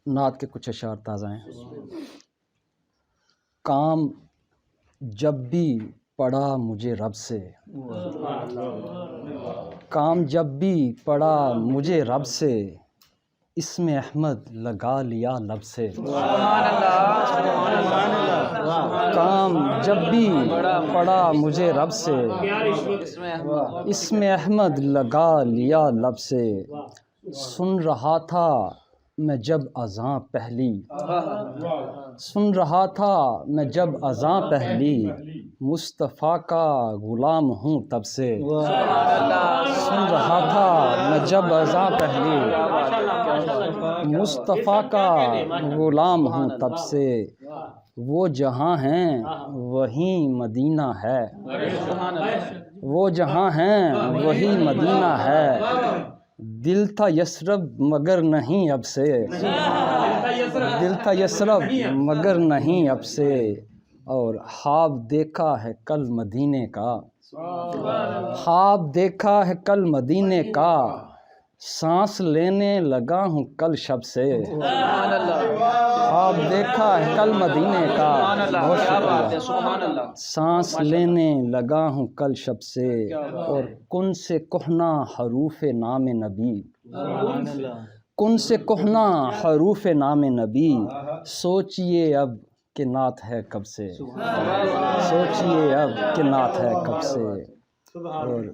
نعت کے کچھ اشعار تازہ ہیں۔ کام جب بھی پڑا مجھے رب سے، کام جب بھی پڑا مجھے رب سے، اسم احمد لگا لیا لب سے۔ کام جب بھی پڑا مجھے رب سے، اسم احمد لگا لیا لب سے۔ سن رہا تھا میں جب اذاں پہلی، سن رہا تھا میں جب اذاں پہلی، مصطفیٰ کا غلام ہوں تب سے۔ سن رہا تھا میں جب اذاں پہلی، مصطفیٰ کا غلام ہوں تب سے۔ وہ جہاں ہیں وہیں مدینہ ہے، وہ جہاں ہیں وہی مدینہ ہے۔ دل تھا یثرب مگر نہیں اب سے، دل تھا یثرب مگر نہیں اب سے۔ اور خواب دیکھا ہے کل مدینے کا، خواب دیکھا ہے کل مدینے کا، سانس لینے لگا ہوں کل شب سے۔ خواب دیکھا ہے کل مدینے کا، بہت شکریہ، سانس لینے لگا ہوں کل شب سے۔ اور کن سے کہنا حروف نام نبی، کن سے کہنا حروف نام نبی، سوچئے اب کہ نعت ہے کب سے، سوچئے اب کہ نعت ہے کب سے۔ اور